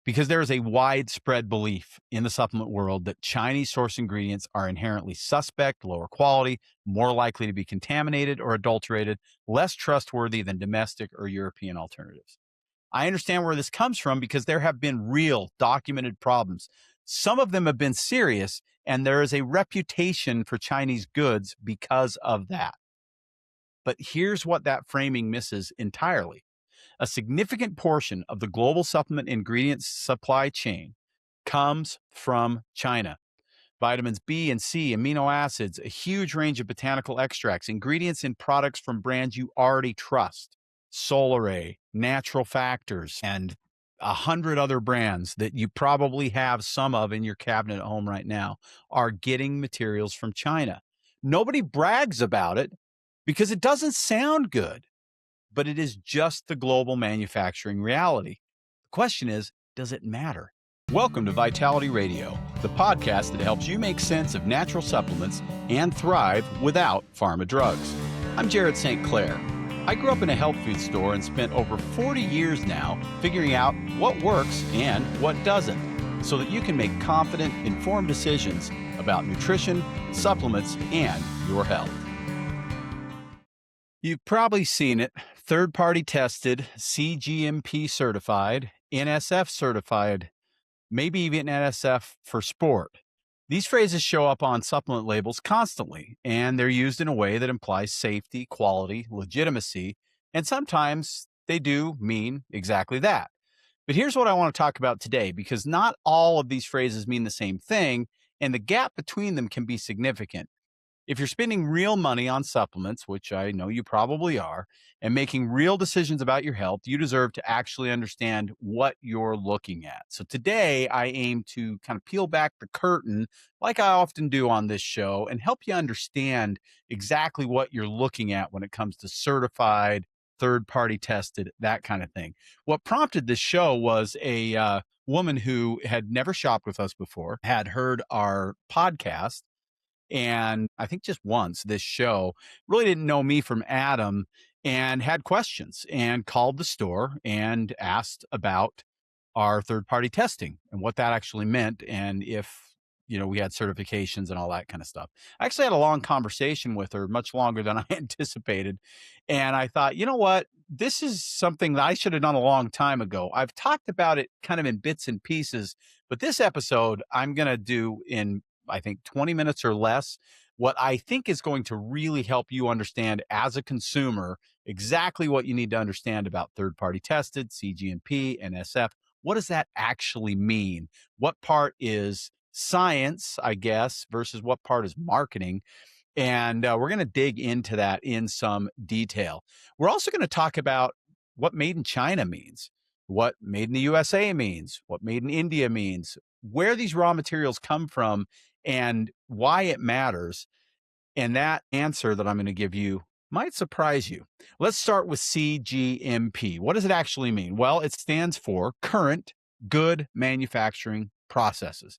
Because there is a widespread belief in the supplement world that Chinese source ingredients are inherently suspect, lower quality, more likely to be contaminated or adulterated, less trustworthy than domestic or European alternatives. I understand where this comes from because there have been real documented problems. Some of them have been serious, and there is a reputation for Chinese goods because of that. But here's what that framing misses entirely. A significant portion of the global supplement ingredients supply chain comes from China. Vitamins B and C, amino acids, a huge range of botanical extracts, ingredients in products from brands you already trust, Solaray, Natural Factors, and 100 other brands that you probably have some of in your cabinet at home right now are getting materials from China. Nobody brags about it because it doesn't sound good, but it is just the global manufacturing reality. The question is, does it matter? Welcome to Vitality Radio, the podcast that helps you make sense of natural supplements and thrive without pharma drugs. I'm Jared St. Clair. I grew up in a health food store and spent over 40 years now figuring out what works and what doesn't, so that you can make confident, informed decisions about nutrition, supplements, and your health. You've probably seen it. Third-party tested, cGMP certified, NSF certified, maybe even NSF for sport. These phrases show up on supplement labels constantly, and they're used in a way that implies safety, quality, legitimacy, and sometimes they do mean exactly that. But here's what I want to talk about today, because not all of these phrases mean the same thing, and the gap between them can be significant. If you're spending real money on supplements, which I know you probably are, and making real decisions about your health, you deserve to actually understand what you're looking at. So today I aim to kind of peel back the curtain, like I often do on this show, and help you understand exactly what you're looking at when it comes to certified, third-party tested, that kind of thing. What prompted this show was a woman who had never shopped with us before, had heard our podcast, and I think just once this show, really didn't know me from Adam, and had questions and called the store and asked about our third party testing and what that actually meant, and if we had certifications and all that kind of stuff. I actually had a long conversation with her, much longer than I anticipated, and I thought, you know what, this is something that I should have done a long time ago. I've talked about it kind of in bits and pieces, but this episode I'm going to do in, I think, 20 minutes or less, what I think is going to really help you understand as a consumer exactly what you need to understand about third-party tested, cGMP, NSF. What does that actually mean? What part is science, I guess, versus what part is marketing? And we're going to dig into that in some detail. We're also going to talk about what made in China means, what made in the USA means, what made in India means, where these raw materials come from, and why it matters. And that answer that I'm going to give you might surprise you. Let's start with cGMP. What does it actually mean? Well, it stands for Current Good Manufacturing Processes.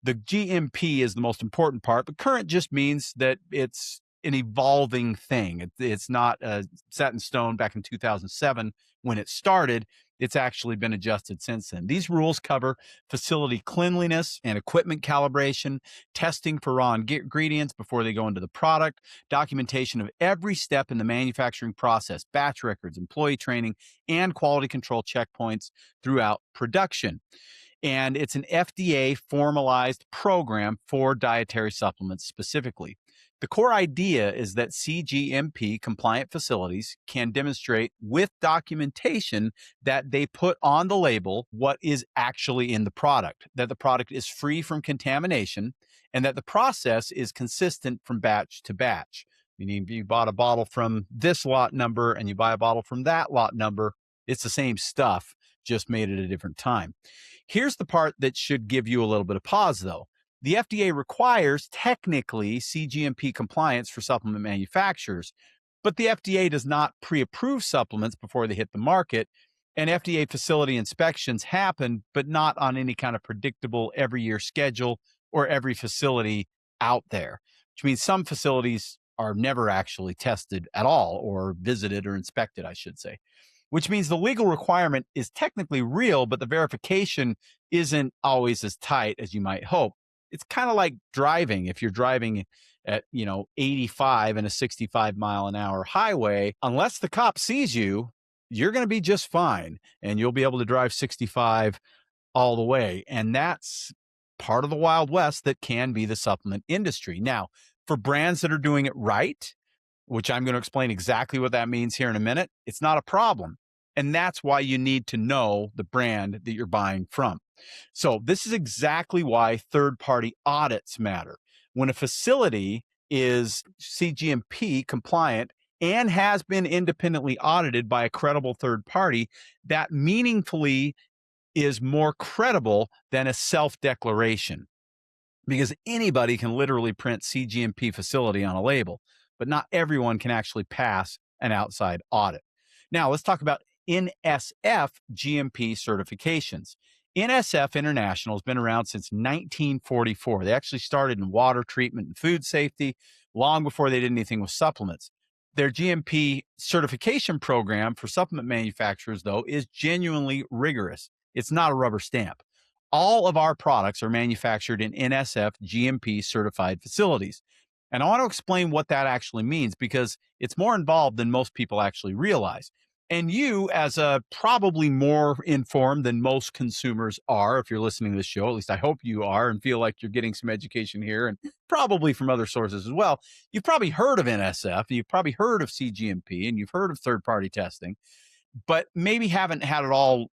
The GMP is the most important part, but current just means that it's an evolving thing. It's not set in stone back in 2007 when it started. It's actually been adjusted since then. These rules cover facility cleanliness and equipment calibration, testing for raw ingredients before they go into the product, documentation of every step in the manufacturing process, batch records, employee training, and quality control checkpoints throughout production. And it's an FDA formalized program for dietary supplements specifically. The core idea is that cGMP compliant facilities can demonstrate with documentation that they put on the label what is actually in the product, that the product is free from contamination, and that the process is consistent from batch to batch. Meaning, if you bought a bottle from this lot number and you buy a bottle from that lot number, it's the same stuff, just made at a different time. Here's the part that should give you a little bit of pause, though. The FDA requires technically cGMP compliance for supplement manufacturers, but the FDA does not pre-approve supplements before they hit the market, and FDA facility inspections happen, but not on any kind of predictable every year schedule or every facility out there, which means some facilities are never actually tested at all, or visited or inspected, I should say. which means the legal requirement is technically real, but the verification isn't always as tight as you might hope. It's kind of like driving. If you're driving at 85 and a 65-mile-an-hour highway, unless the cop sees you, you're going to be just fine, and you'll be able to drive 65 all the way. And that's part of the Wild West that can be the supplement industry. Now, for brands that are doing it right, which I'm going to explain exactly what that means here in a minute, it's not a problem. And that's why you need to know the brand that you're buying from. So this is exactly why third-party audits matter. When a facility is cGMP compliant and has been independently audited by a credible third party, that meaningfully is more credible than a self-declaration, because anybody can literally print cGMP facility on a label, but not everyone can actually pass an outside audit. Now, let's talk about NSF GMP certifications. NSF International has been around since 1944. They actually started in water treatment and food safety long before they did anything with supplements. Their GMP certification program for supplement manufacturers, though, is genuinely rigorous. It's not a rubber stamp. All of our products are manufactured in NSF GMP certified facilities. And I want to explain what that actually means, because it's more involved than most people actually realize. And you, as a probably more informed than most consumers are, if you're listening to this show, at least I hope you are, and feel like you're getting some education here, and probably from other sources as well, you've probably heard of NSF, you've probably heard of cGMP, and you've heard of third-party testing, but maybe haven't had it all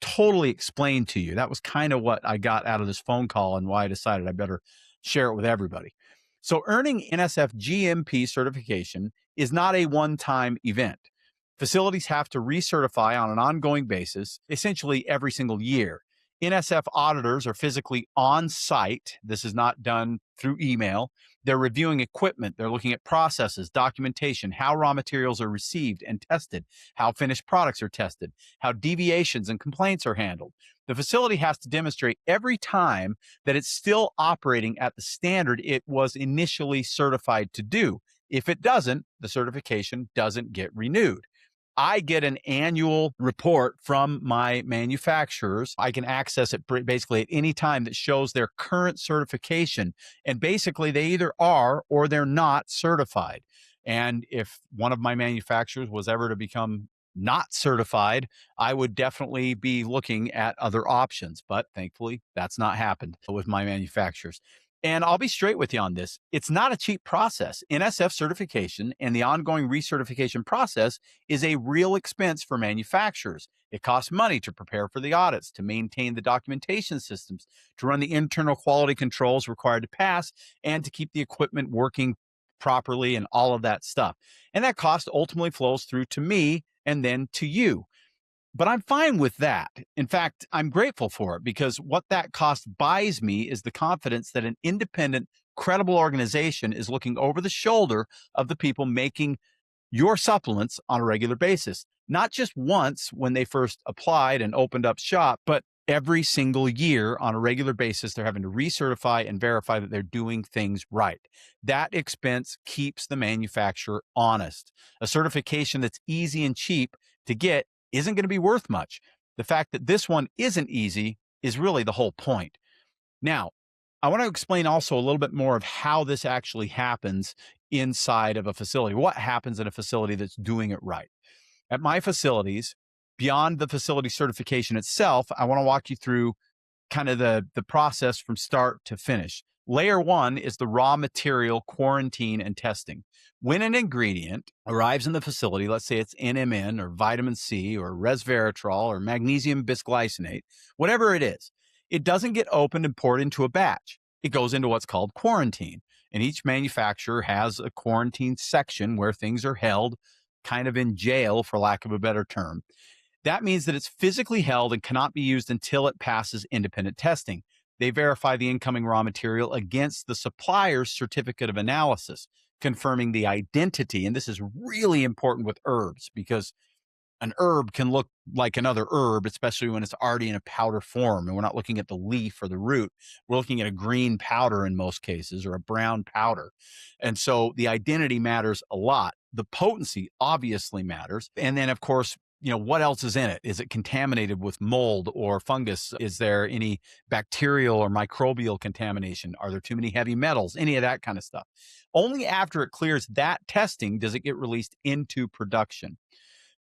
totally explained to you. That was kind of what I got out of this phone call and why I decided I better share it with everybody. So earning NSF GMP certification is not a one-time event. Facilities have to recertify on an ongoing basis, essentially every single year. NSF auditors are physically on site. This is not done through email. They're reviewing equipment. They're looking at processes, documentation, how raw materials are received and tested, how finished products are tested, how deviations and complaints are handled. The facility has to demonstrate every time that it's still operating at the standard it was initially certified to do. If it doesn't, the certification doesn't get renewed. I get an annual report from my manufacturers. I can access it basically at any time that shows their current certification. And basically, they either are or they're not certified. And if one of my manufacturers was ever to become not certified, I would definitely be looking at other options. But thankfully, that's not happened with my manufacturers. And I'll be straight with you on this. It's not a cheap process. NSF certification and the ongoing recertification process is a real expense for manufacturers. It costs money to prepare for the audits, to maintain the documentation systems, to run the internal quality controls required to pass, and to keep the equipment working properly and all of that stuff. And that cost ultimately flows through to me and then to you. But I'm fine with that. In fact, I'm grateful for it, because what that cost buys me is the confidence that an independent, credible organization is looking over the shoulder of the people making your supplements on a regular basis. Not just once when they first applied and opened up shop, but every single year on a regular basis. They're having to recertify and verify that they're doing things right. That expense keeps the manufacturer honest. A certification that's easy and cheap to get isn't going to be worth much. The fact that this one isn't easy is really the whole point. Now, I want to explain also a little bit more of how this actually happens inside of a facility. What happens in a facility that's doing it right? At my facilities, beyond the facility certification itself, I want to walk you through kind of the process from start to finish. Layer one is the raw material quarantine and testing. When an ingredient arrives in the facility, let's say it's NMN or vitamin C or resveratrol or magnesium bisglycinate, whatever it is, it doesn't get opened and poured into a batch. It goes into what's called quarantine. And each manufacturer has a quarantine section where things are held kind of in jail, for lack of a better term. That means that it's physically held and cannot be used until it passes independent testing. They verify the incoming raw material against the supplier's certificate of analysis, confirming the identity. And this is really important with herbs, because an herb can look like another herb, especially when it's already in a powder form. And we're not looking at the leaf or the root. We're looking at a green powder in most cases, or a brown powder. And so the identity matters a lot. The potency obviously matters. And then, of course, what else is in it? Is it contaminated with mold or fungus? Is there any bacterial or microbial contamination? Are there too many heavy metals? Any of that kind of stuff. Only after it clears that testing does it get released into production.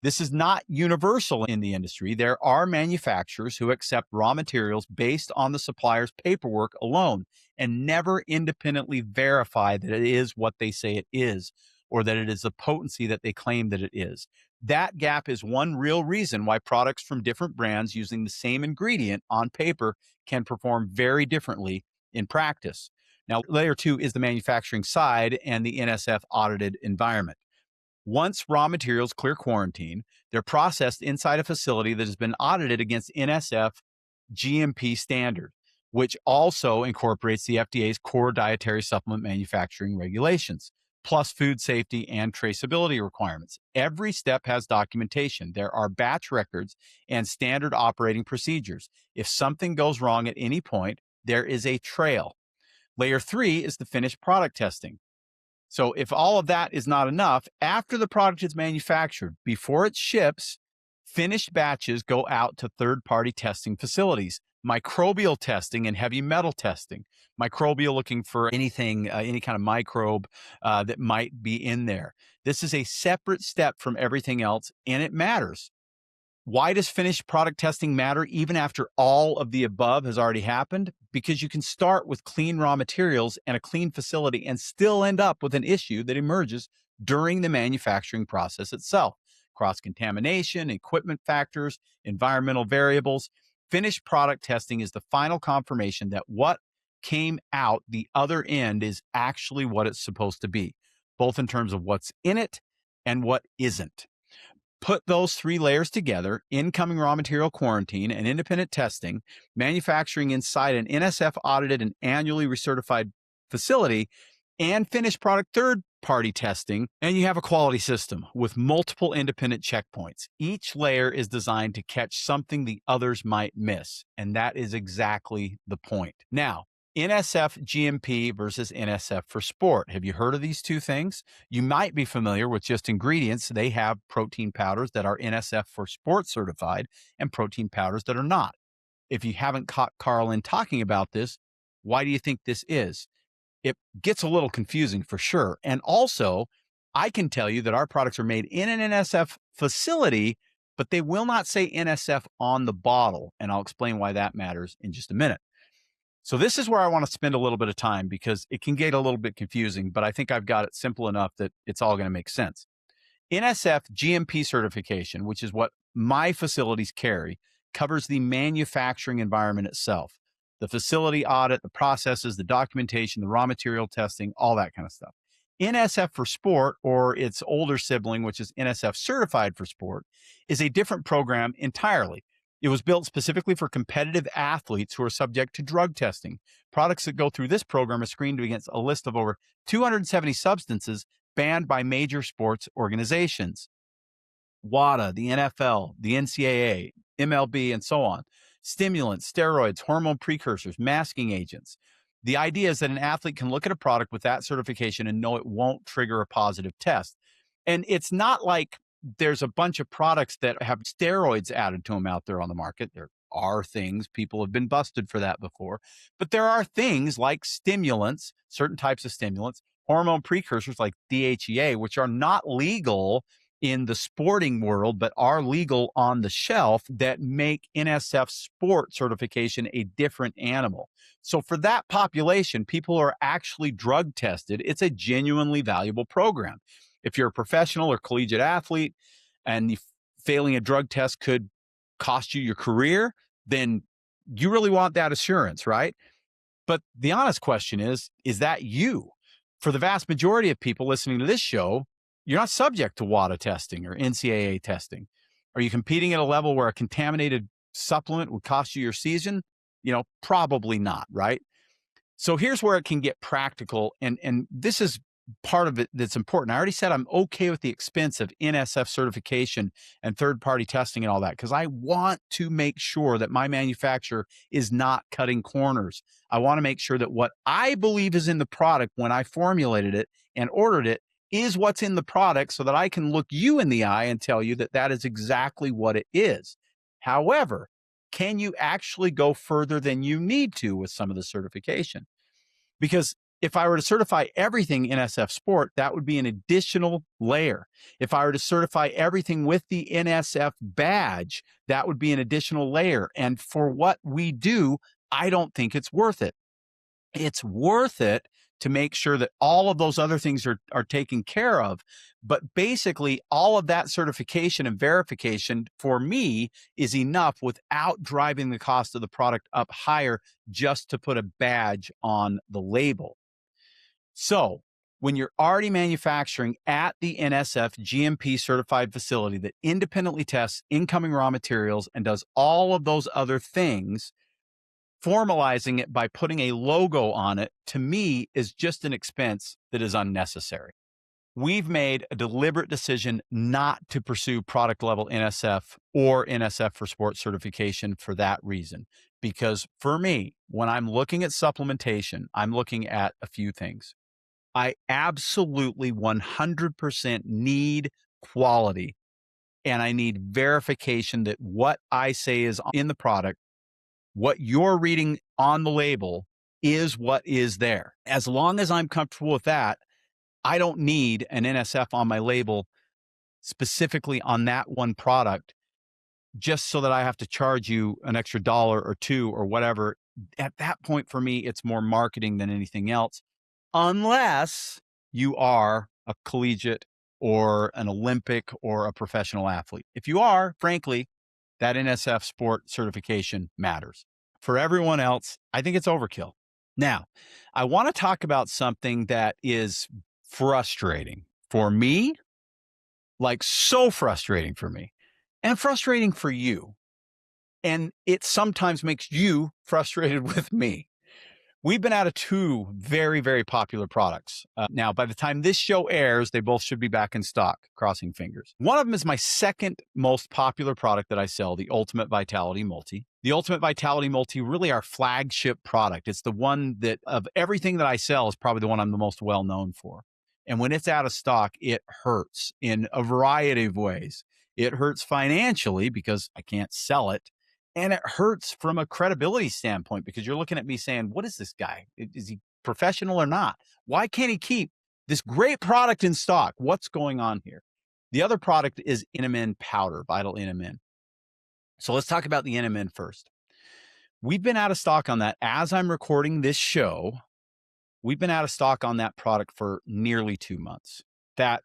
This is not universal in the industry. There are manufacturers who accept raw materials based on the supplier's paperwork alone and never independently verify that it is what they say it is, or that it is the potency that they claim that it is. That gap is one real reason why products from different brands using the same ingredient on paper can perform very differently in practice. Now, layer two is the manufacturing side and the NSF audited environment. Once raw materials clear quarantine, they're processed inside a facility that has been audited against NSF GMP standard, which also incorporates the FDA's core dietary supplement manufacturing regulations, plus food safety and traceability requirements. Every step has documentation. There are batch records and standard operating procedures. If something goes wrong at any point, there is a trail. Layer three is the finished product testing. So if all of that is not enough, after the product is manufactured, before it ships, finished batches go out to third-party testing facilities, microbial testing and heavy metal testing. Microbial looking for anything, any kind of microbe that might be in there. This is a separate step from everything else, and it matters. Why does finished product testing matter even after all of the above has already happened? Because you can start with clean raw materials and a clean facility and still end up with an issue that emerges during the manufacturing process itself. Cross-contamination, equipment factors, environmental variables. Finished product testing is the final confirmation that what came out the other end is actually what it's supposed to be, both in terms of what's in it and what isn't. Put those three layers together: incoming raw material quarantine and independent testing, manufacturing inside an NSF audited and annually recertified facility, and finished product third-party testing, and you have a quality system with multiple independent checkpoints. Each layer is designed to catch something the others might miss, and that is exactly the point. Now, NSF GMP versus NSF for sport. Have you heard of these two things? You might be familiar with just ingredients. They have protein powders that are NSF for sport certified and protein powders that are not. If you haven't caught Carl in talking about this, why do you think this is? It gets a little confusing for sure. And also, I can tell you that our products are made in an NSF facility, but they will not say NSF on the bottle. And I'll explain why that matters in just a minute. So this is where I want to spend a little bit of time because it can get a little bit confusing, but I think I've got it simple enough that it's all going to make sense. NSF GMP certification, which is what my facilities carry, covers the manufacturing environment itself, the facility audit, the processes, the documentation, the raw material testing, all that kind of stuff. NSF for sport, or its older sibling, which is NSF Certified for sport, is a different program entirely. It was built specifically for competitive athletes who are subject to drug testing. Products that go through this program are screened against a list of over 270 substances banned by major sports organizations. WADA, the NFL, the NCAA, MLB, and so on. Stimulants, steroids, hormone precursors, masking agents. The idea is that an athlete can look at a product with that certification and know it won't trigger a positive test. And it's not like there's a bunch of products that have steroids added to them out there on the market. There are things, people have been busted for that before, but there are things like stimulants, certain types of stimulants, hormone precursors like DHEA, which are not legal in the sporting world, but are legal on the shelf, that make NSF sport certification a different animal. So for that population, people are actually drug tested. It's a genuinely valuable program. If you're a professional or collegiate athlete and failing a drug test could cost you your career, then you really want that assurance, right? But the honest question is that you? For the vast majority of people listening to this show, you're not subject to WADA testing or NCAA testing. Are you competing at a level where a contaminated supplement would cost you your season? Probably not, right? So here's where it can get practical, and this is part of it that's important. I already said I'm okay with the expense of NSF certification and third-party testing and all that, because I want to make sure that my manufacturer is not cutting corners. I want to make sure that what I believe is in the product when I formulated it and ordered it is what's in the product so that I can look you in the eye and tell you that that is exactly what it is. However, can you actually go further than you need to with some of the certification? Because if I were to certify everything in NSF Sport, that would be an additional layer. If I were to certify everything with the NSF badge, that would be an additional layer. And for what we do, I don't think it's worth it. It's worth it to make sure that all of those other things are taken care of. But basically, all of that certification and verification for me is enough without driving the cost of the product up higher just to put a badge on the label. So when you're already manufacturing at the NSF GMP certified facility that independently tests incoming raw materials and does all of those other things, formalizing it by putting a logo on it, to me, is just an expense that is unnecessary. We've made a deliberate decision not to pursue product level NSF or NSF for Sport certification for that reason. Because for me, when I'm looking at supplementation, I'm looking at a few things. I absolutely 100% need quality, and I need verification that what I say is in the product, what you're reading on the label, is what is there. As long as I'm comfortable with that, I don't need an NSF on my label specifically on that one product just so that I have to charge you an extra dollar or two or whatever. At that point, for me, it's more marketing than anything else, unless you are a collegiate or an Olympic or a professional athlete. If you are, frankly, that NSF Sport certification matters. For everyone else, I think it's overkill. Now, I want to talk about something that is frustrating for me, like so frustrating for me, and frustrating for you. And it sometimes makes you frustrated with me. We've been out of two very, very popular products. Now, by the time this show airs, they both should be back in stock, crossing fingers. One of them is my second most popular product that I sell, the Ultimate Vitality Multi. The Ultimate Vitality Multi, really our flagship product. It's the one that, of everything that I sell, is probably the one I'm the most well known for. And when it's out of stock, it hurts in a variety of ways. It hurts financially because I can't sell it. And it hurts from a credibility standpoint because you're looking at me saying, what is this guy? Is he professional or not? Why can't he keep this great product in stock? What's going on here? The other product is NMN powder, Vital NMN. So let's talk about the NMN first. We've been out of stock on that. As I'm recording this show, we've been out of stock on that product for nearly 2 months. That,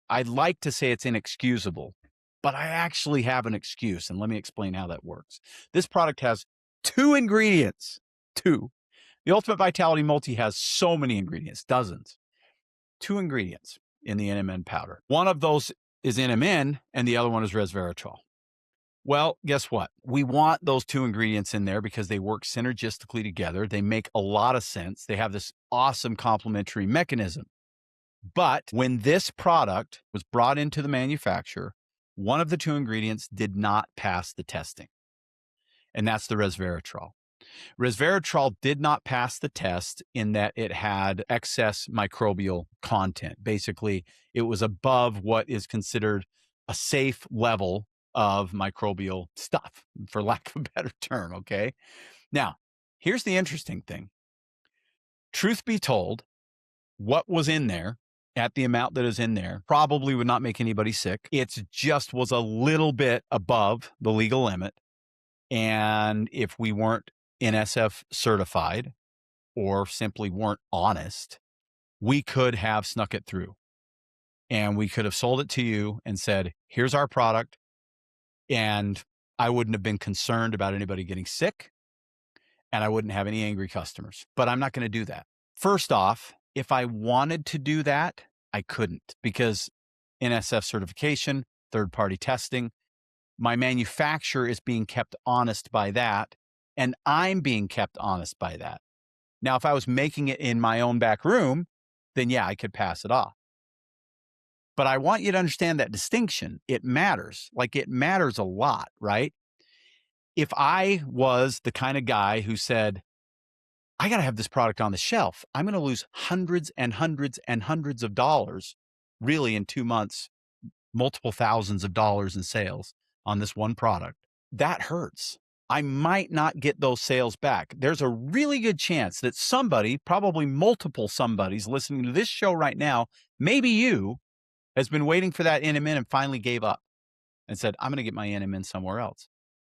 I'd like to say it's inexcusable, but I actually have an excuse, and let me explain how that works. This product has 2 ingredients. 2. The Ultimate Vitality Multi has so many ingredients, dozens. 2 ingredients in the NMN powder. One of those is NMN, and the other one is resveratrol. Well, guess what? We want those 2 ingredients in there because they work synergistically together. They make a lot of sense. They have this awesome complementary mechanism. But when this product was brought into the manufacturer, one of the 2 ingredients did not pass the testing, and that's the resveratrol. Resveratrol did not pass the test in that it had excess microbial content. Basically, it was above what is considered a safe level of microbial stuff, for lack of a better term, okay? Now, here's the interesting thing. Truth be told, what was in there at the amount that is in there probably would not make anybody sick. It just was a little bit above the legal limit. And if we weren't NSF certified or simply weren't honest, we could have snuck it through. And we could have sold it to you and said, here's our product. And I wouldn't have been concerned about anybody getting sick. And I wouldn't have any angry customers. But I'm not going to do that. First off, if I wanted to do that, I couldn't, because NSF certification, third-party testing, my manufacturer is being kept honest by that, and I'm being kept honest by that. Now, if I was making it in my own back room, then yeah, I could pass it off. But I want you to understand that distinction. It matters. Like, it matters a lot, right? If I was the kind of guy who said, I got to have this product on the shelf, I'm going to lose hundreds and hundreds and hundreds of dollars really in 2 months, multiple thousands of dollars in sales on this one product. That hurts. I might not get those sales back. There's a really good chance that somebody, probably multiple somebodies listening to this show right now, maybe you, has been waiting for that NMN and finally gave up and said, I'm going to get my NMN somewhere else.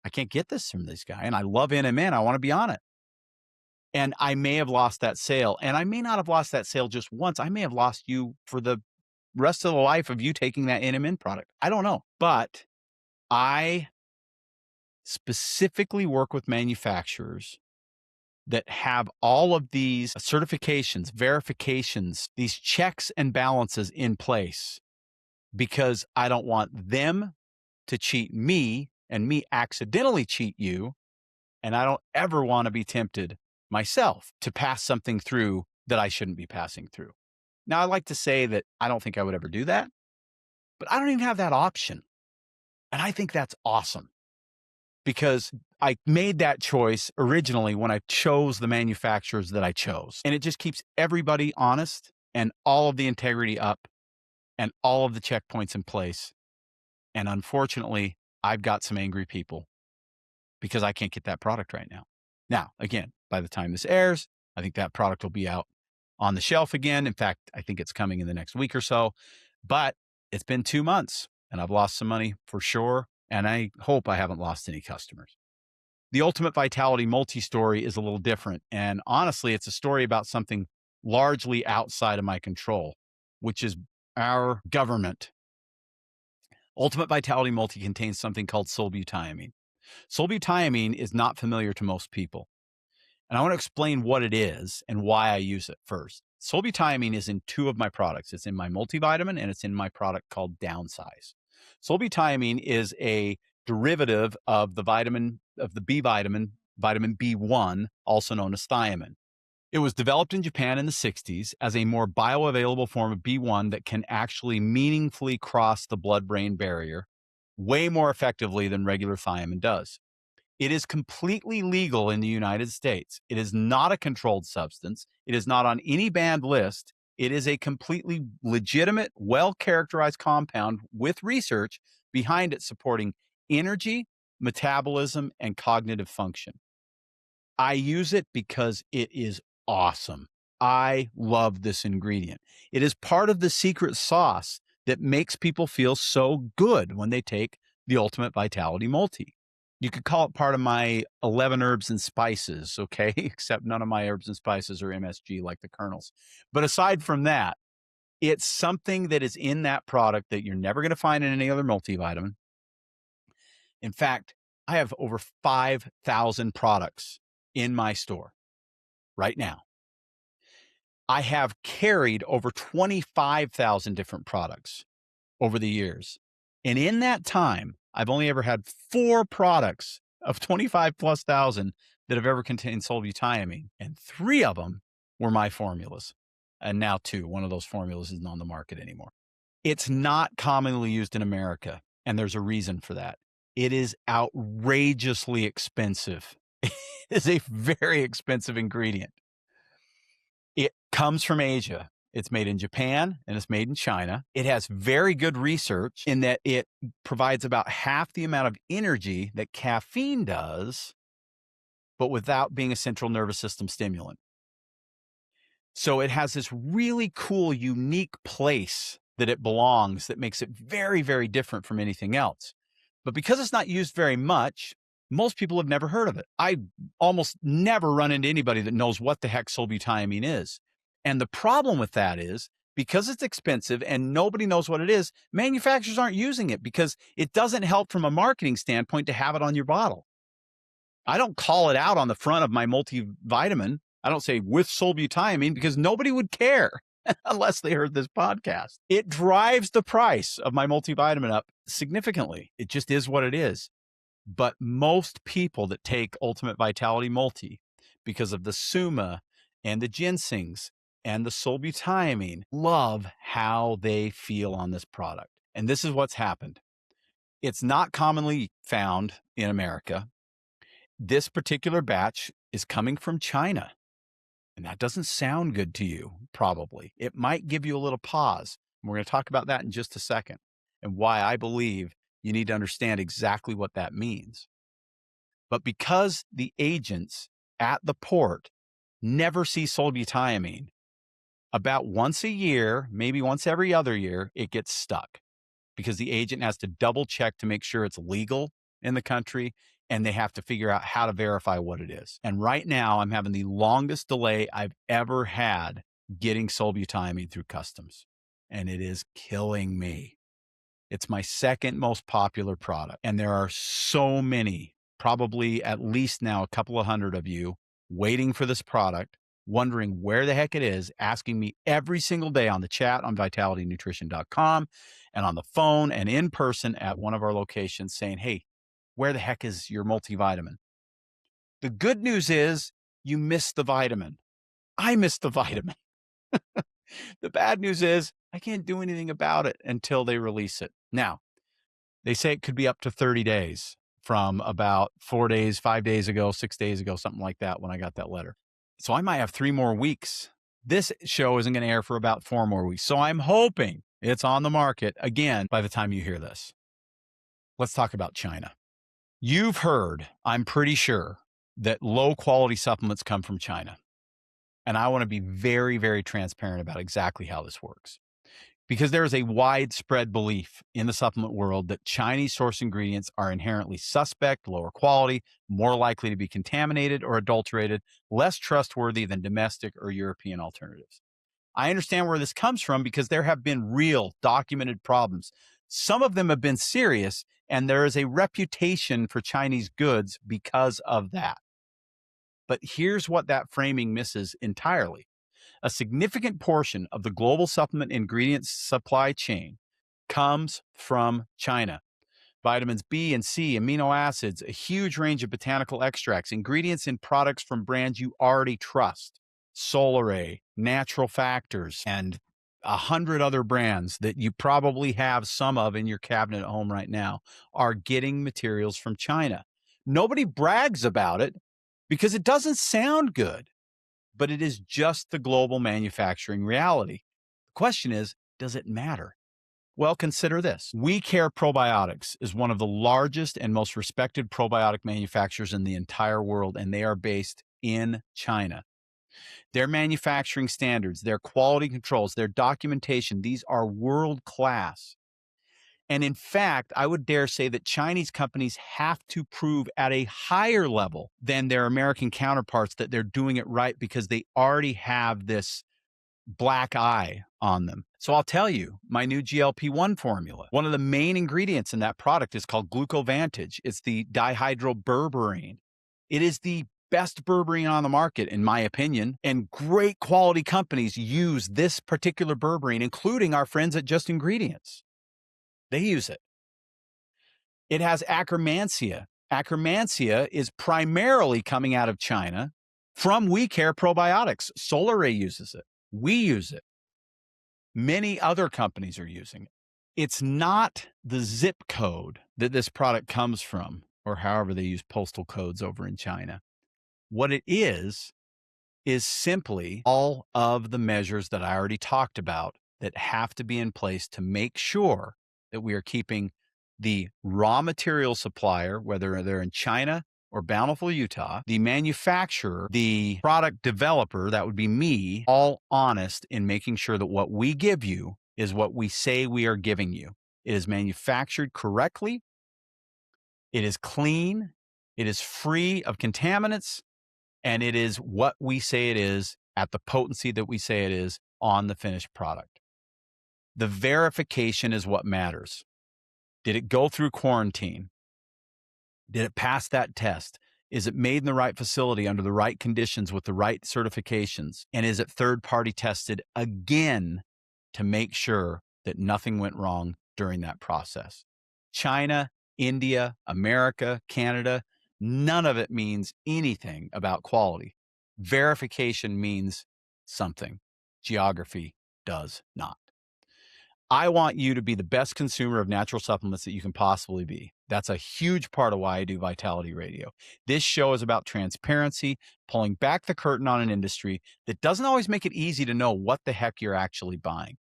I can't get this from this guy. And I love NMN. I want to be on it. And I may have lost that sale. And I may not have lost that sale just once. I may have lost you for the rest of the life of you taking that NMN product. I don't know. But I specifically work with manufacturers that have all of these certifications, verifications, these checks and balances in place because I don't want them to cheat me and me accidentally cheat you. And I don't ever want to be tempted myself to pass something through that I shouldn't be passing through. Now, I like to say that I don't think I would ever do that, but I don't even have that option. And I think that's awesome because I made that choice originally when I chose the manufacturers that I chose. And it just keeps everybody honest and all of the integrity up and all of the checkpoints in place. And unfortunately, I've got some angry people because I can't get that product right now. Now, again, by the time this airs, I think that product will be out on the shelf again. In fact, I think it's coming in the next week or so, but it's been 2 months and I've lost some money for sure. And I hope I haven't lost any customers. The Ultimate Vitality multi-story is a little different. And honestly, it's a story about something largely outside of my control, which is our government. Ultimate Vitality Multi contains something called sulbutamine. Sulbutamine is not familiar to most people. And I want to explain what it is and why I use it first. Sulbutamine is in 2 of my products. It's in my multivitamin and it's in my product called Downsize. Sulbutamine is a derivative of the B vitamin, vitamin B1, also known as thiamine. It was developed in Japan in the 60s as a more bioavailable form of B1 that can actually meaningfully cross the blood-brain barrier way more effectively than regular thiamine does. It is completely legal in the United States. It is not a controlled substance. It is not on any banned list. It is a completely legitimate, well-characterized compound with research behind it supporting energy, metabolism, and cognitive function. I use it because it is awesome. I love this ingredient. It is part of the secret sauce that makes people feel so good when they take the Ultimate Vitality Multi. You could call it part of my 11 herbs and spices, okay? Except none of my herbs and spices are MSG like the kernels. But aside from that, it's something that is in that product that you're never going to find in any other multivitamin. In fact, I have over 5,000 products in my store right now. I have carried over 25,000 different products over the years. And in that time, I've only ever had 4 products of 25 plus thousand that have ever contained sulbutamine. And 3 of them were my formulas. And now 2, one of those formulas isn't on the market anymore. It's not commonly used in America. And there's a reason for that. It is outrageously expensive. It is a very expensive ingredient. It comes from Asia. It's made in Japan and it's made in China. It has very good research in that it provides about half the amount of energy that caffeine does, but without being a central nervous system stimulant. So it has this really cool, unique place that it belongs that makes it very, very different from anything else. But because it's not used very much, most people have never heard of it. I almost never run into anybody that knows what the heck sulbutamine is. And the problem with that is because it's expensive and nobody knows what it is, manufacturers aren't using it because it doesn't help from a marketing standpoint to have it on your bottle. I don't call it out on the front of my multivitamin. I don't say with sulbutamine because nobody would care unless they heard this podcast. It drives the price of my multivitamin up significantly. It just is what it is. But most people that take Ultimate Vitality Multi, because of the Suma and the ginsengs and the sulbutamine, love how they feel on this product. And this is what's happened. It's not commonly found in America. This particular batch is coming from China. And that doesn't sound good to you, probably. It might give you a little pause. We're going to talk about that in just a second and why I believe you need to understand exactly what that means. But because the agents at the port never see solbutamine, about once a year, maybe once every other year, it gets stuck because the agent has to double check to make sure it's legal in the country, and they have to figure out how to verify what it is. And right now, I'm having the longest delay I've ever had getting solbutamine through customs, and it is killing me. It's my second most popular product, and there are so many, probably at least now a couple of hundred of you waiting for this product, wondering where the heck it is, asking me every single day on the chat on vitalitynutrition.com and on the phone and in person at one of our locations saying, hey, where the heck is your multivitamin? The good news is you missed the vitamin. I missed the vitamin. The bad news is I can't do anything about it until they release it. Now, they say it could be up to 30 days from about 4 days, 5 days ago, 6 days ago, something like that when I got that letter. So I might have 3 more weeks. This show isn't going to air for about 4 more weeks. So I'm hoping it's on the market again by the time you hear this. Let's talk about China. You've heard, I'm pretty sure, that low quality supplements come from China. And I want to be very, very transparent about exactly how this works. Because there is a widespread belief in the supplement world that Chinese source ingredients are inherently suspect, lower quality, more likely to be contaminated or adulterated, less trustworthy than domestic or European alternatives. I understand where this comes from because there have been real documented problems. Some of them have been serious, and there is a reputation for Chinese goods because of that. But here's what that framing misses entirely. A significant portion of the global supplement ingredients supply chain comes from China. Vitamins B and C, amino acids, a huge range of botanical extracts, ingredients in products from brands you already trust, Solaray, Natural Factors, and 100 other brands that you probably have some of in your cabinet at home right now are getting materials from China. Nobody brags about it because it doesn't sound good, but it is just the global manufacturing reality. The question is, does it matter? Well, consider this. We Care Probiotics is one of the largest and most respected probiotic manufacturers in the entire world, and they are based in China. Their manufacturing standards, their quality controls, their documentation, these are world-class. And in fact, I would dare say that Chinese companies have to prove at a higher level than their American counterparts that they're doing it right because they already have this black eye on them. So I'll tell you, my new GLP-1 formula, one of the main ingredients in that product is called Glucovantage. It's the dihydroberberine. It is the best berberine on the market, in my opinion, and great quality companies use this particular berberine, including our friends at Just Ingredients. They use it. It has Akkermansia. Akkermansia is primarily coming out of China from We Care Probiotics. Solaray uses it. We use it. Many other companies are using it. It's not the zip code that this product comes from, or however they use postal codes over in China. What it is simply all of the measures that I already talked about that have to be in place to make sure that we are keeping the raw material supplier, whether they're in China or Bountiful, Utah, the manufacturer, the product developer, that would be me, all honest in making sure that what we give you is what we say we are giving you. It is manufactured correctly. It is clean. It is free of contaminants. And it is what we say it is at the potency that we say it is on the finished product. The verification is what matters. Did it go through quarantine? Did it pass that test? Is it made in the right facility under the right conditions with the right certifications? And is it third-party tested again to make sure that nothing went wrong during that process? China, India, America, Canada, none of it means anything about quality. Verification means something. Geography does not. I want you to be the best consumer of natural supplements that you can possibly be. That's a huge part of why I do Vitality Radio. This show is about transparency, pulling back the curtain on an industry that doesn't always make it easy to know what the heck you're actually buying.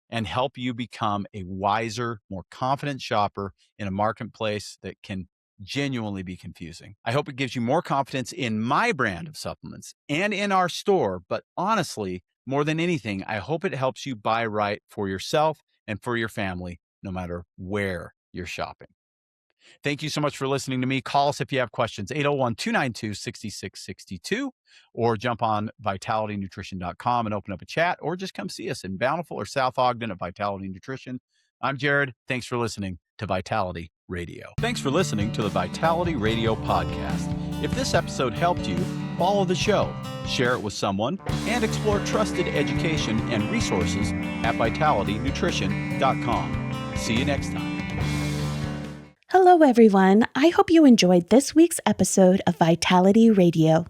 and help you become a wiser, more confident shopper in a marketplace that can genuinely be confusing. I hope it gives you more confidence in my brand of supplements and in our store. But honestly, more than anything, I hope it helps you buy right for yourself and for your family, no matter where you're shopping. Thank you so much for listening to me. Call us if you have questions, 801-292-6662, or jump on vitalitynutrition.com and open up a chat, or just come see us in Bountiful or South Ogden at Vitality Nutrition. I'm Jared. Thanks for listening to Vitality Radio. Thanks for listening to the Vitality Radio podcast. If this episode helped you, follow the show, share it with someone, and explore trusted education and resources at vitalitynutrition.com. See you next time. Hello, everyone. I hope you enjoyed this week's episode of Vitality Radio.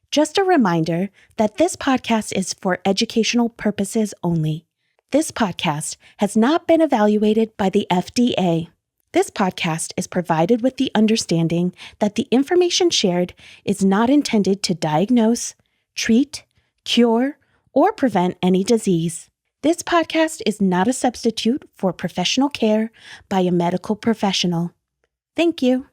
Just a reminder that this podcast is for educational purposes only. This podcast has not been evaluated by the FDA. This podcast is provided with the understanding that the information shared is not intended to diagnose, treat, cure, or prevent any disease. This podcast is not a substitute for professional care by a medical professional. Thank you.